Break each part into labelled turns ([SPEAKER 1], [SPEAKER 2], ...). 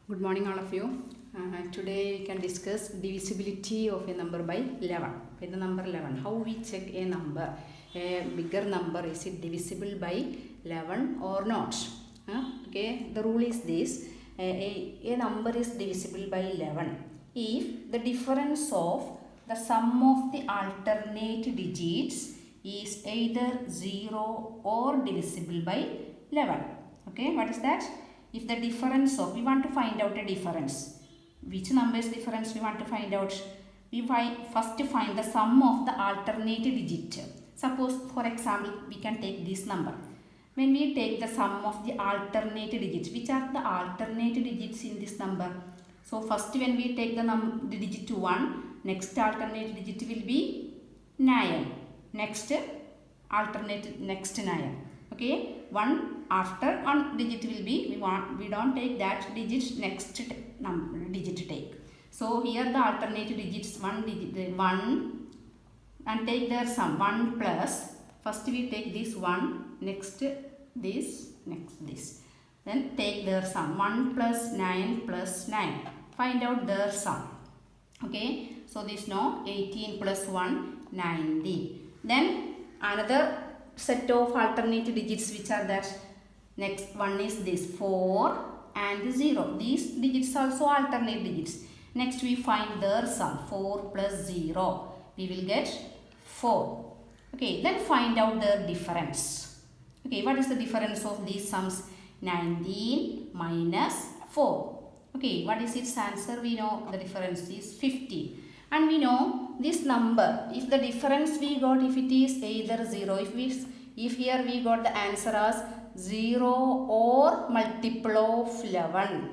[SPEAKER 1] Good morning all of you. Today we can discuss divisibility of a number by 11. With the number 11, how we check a number, a bigger number, is it divisible by 11 or not? Okay, the rule is this, a number is divisible by 11 if the difference of the sum of the alternate digits is either 0 or divisible by 11. Okay, what is that? If the difference of, we want to find out a difference. Which number is difference we want to find out? We first find the sum of the alternate digit. Suppose for example we can take this number. When we take the sum of the alternate digits, which are the alternate digits in this number? So first when we take the digit 1, next alternate digit will be 9. Next alternate next 9. Okay, one after one digit will be, we don't take that digit, next digit take. So here the alternate digits, one digit 1 and take their sum 1 plus, first we take this 1, next this, next this, then take their sum 1 plus 9 plus 9, find out their sum. Okay, so this now 18 plus 1 90. Then another set of alternate digits, which are that, next one is this 4 and 0. These digits also alternate digits. Next we find their sum 4 plus 0, we will get 4. Okay, then find out their difference. Okay, what is the difference of these sums? 19 minus 4. Okay, what is its answer? We know the difference is 50. And we know this number, if the difference we got, if it is either 0, if here we got the answer as 0 or multiple of 11.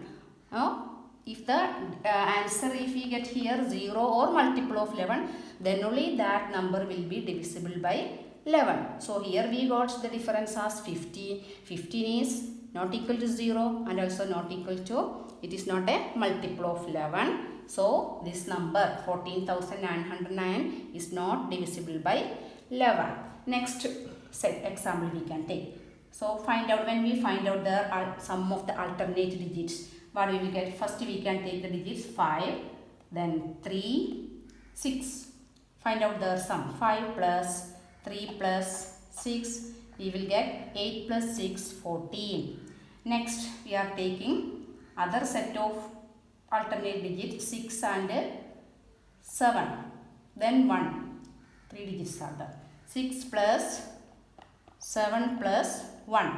[SPEAKER 1] If the answer, if we get here 0 or multiple of 11, then only that number will be divisible by 11. So here we got the difference as 15. 15 is not equal to 0 and also not equal to, it is not a multiple of 11. So this number 14,909 is not divisible by 11. Next set example we can take. So find out, when we find out the sum of the alternate digits, what we will get? First we can take the digits 5, then 3, 6. Find out the sum. 5 plus 3 plus 6, we will get 8 plus 6, 14. Next we are taking other set of alternate digits 6 and 7. Then 1. 3 digits are there. 6 plus 7 plus 1.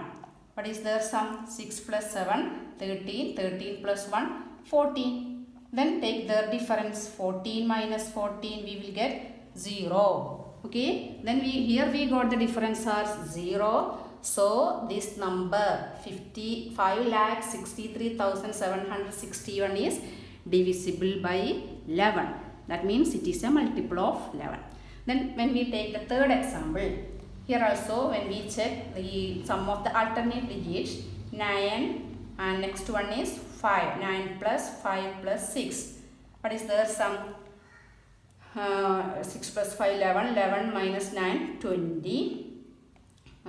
[SPEAKER 1] What is their sum? 6 plus 7, 13. 13 plus 1, 14. Then take their difference. 14 minus 14, we will get 0. Okay. Then here we got the difference as 0. So this number 55,63,761 is divisible by 11. That means it is a multiple of 11. Then when we take the third example, here also when we check the sum of the alternate digits, 9 and next one is 5. 9 plus 5 plus 6. What is their sum? 6 plus 5, 11. 11 minus 9, 20.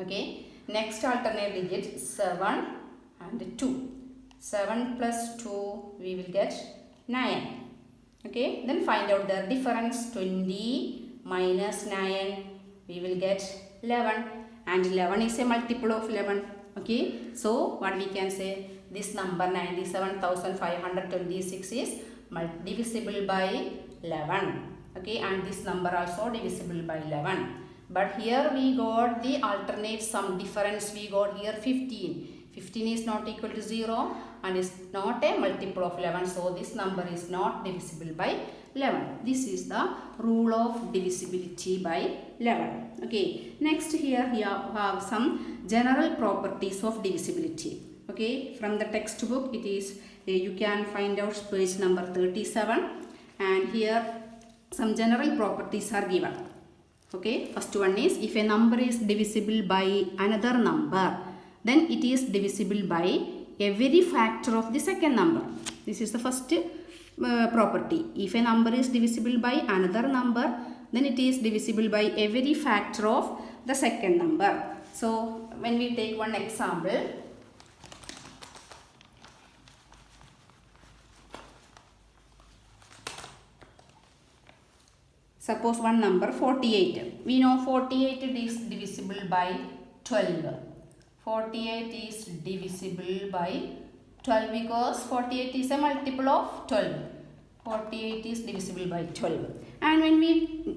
[SPEAKER 1] Okay. Next alternate digit 7 and 2. 7 plus 2, we will get 9. Okay. Then find out the difference. 20 minus 9, we will get 11. And 11 is a multiple of 11. Okay. So what we can say? This number 97,526 is divisible by 11. Okay. And this number also divisible by 11. But here we got the alternate sum difference, we got here 15. 15 is not equal to 0 and is not a multiple of 11. So this number is not divisible by 11. This is the rule of divisibility by 11. Okay. Next here we have some general properties of divisibility. Okay. From the textbook it is, you can find out page number 37. And here some general properties are given. Okay, first one is, if a number is divisible by another number, then it is divisible by every factor of the second number. This is the first property. If a number is divisible by another number, then it is divisible by every factor of the second number. So when we take one example, Suppose one number 48. We know 48 is divisible by 12. 48 is divisible by 12 because 48 is a multiple of 12. 48 is divisible by 12. And when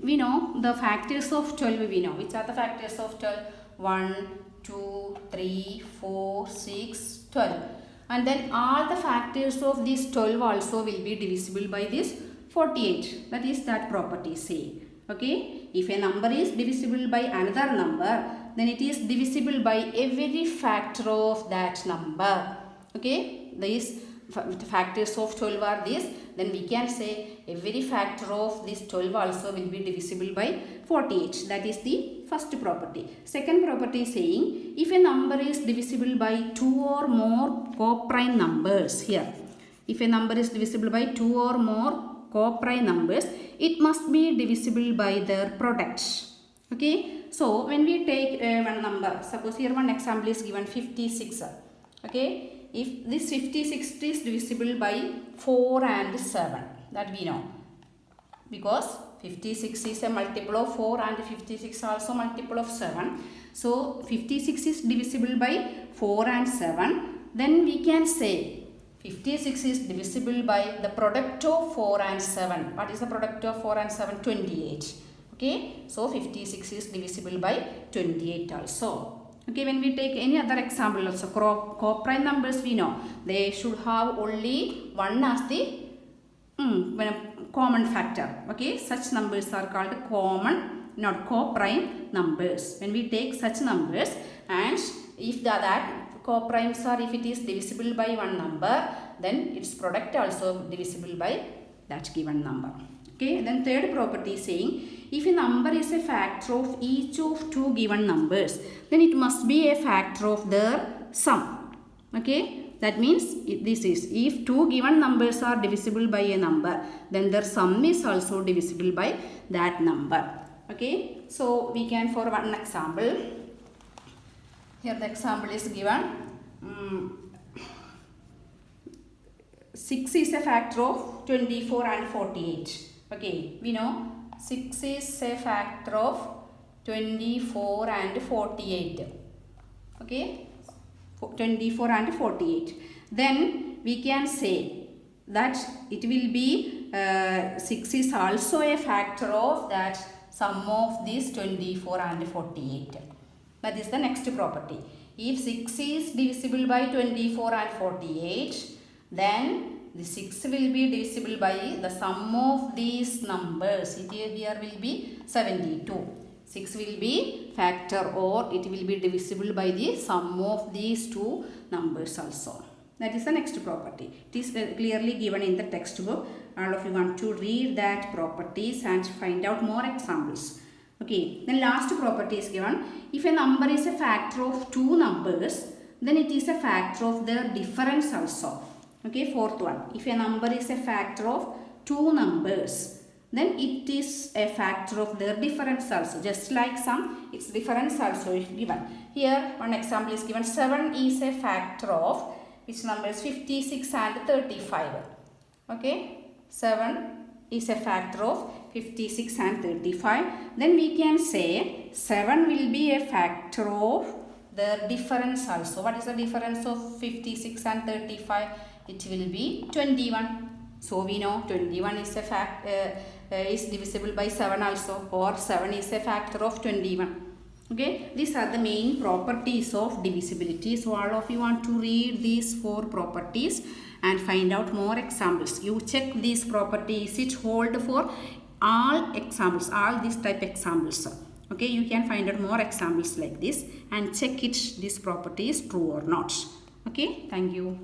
[SPEAKER 1] we know the factors of 12, we know. Which are the factors of 12? 1, 2, 3, 4, 6, 12. And then all the factors of this 12 also will be divisible by this 48. That is that property say. Okay. If a number is divisible by another number, then it is divisible by every factor of that number. Okay. These factors of 12 are this. Then we can say every factor of this 12 also will be divisible by 48. That is the first property. Second property is saying if a number is divisible by 2 or more co-prime numbers here. If a number is divisible by 2 or more co-prime numbers, it must be divisible by their products. Okay. So when we take one number, suppose here one example is given 56. Okay. If this 56 is divisible by 4 and 7, that we know. Because 56 is a multiple of 4 and 56 also multiple of 7. So 56 is divisible by 4 and 7. Then we can say 56 is divisible by the product of 4 and 7. What is the product of 4 and 7? 28. Okay. So 56 is divisible by 28 also. Okay, when we take any other example also, co-prime numbers we know, they should have only one as the common factor. Okay, such numbers are called co-prime numbers. When we take such numbers and if that co-primes are, if it is divisible by one number, then its product also divisible by that given number. Okay, then third property is saying if a number is a factor of each of two given numbers, then it must be a factor of their sum. Okay, that means this is if two given numbers are divisible by a number, then their sum is also divisible by that number. Okay, so we can for one example, here the example is given 6 is a factor of 24 and 48. Okay, we know 6 is a factor of 24 and 48. Okay, 24 and 48. Then we can say that it will be 6 is also a factor of that sum of these 24 and 48. That is the next property. If 6 is divisible by 24 and 48, then the 6 will be divisible by the sum of these numbers. Here will be 72. 6 will be factor or it will be divisible by the sum of these two numbers also. That is the next property. It is clearly given in the textbook. All of you want to read that properties and find out more examples. Okay, then last property is given. If a number is a factor of two numbers, then it is a factor of their difference also. Okay, fourth one. If a number is a factor of two numbers, then it is a factor of their difference also. Just like sum, its difference also is given. Here, one example is given. 7 is a factor of which numbers? 56 and 35. Okay, 7 is a factor of 56 and 35. Then we can say 7 will be a factor of their difference also. What is the difference of 56 and 35? It will be 21. So we know 21 is a is divisible by 7 also, or 7 is a factor of 21. Okay, these are the main properties of divisibility. So all of you want to read these 4 properties and find out more examples. You check these properties, it hold for all examples, all these type examples. Okay, you can find out more examples like this and check it, this property is true or not. Okay, thank you.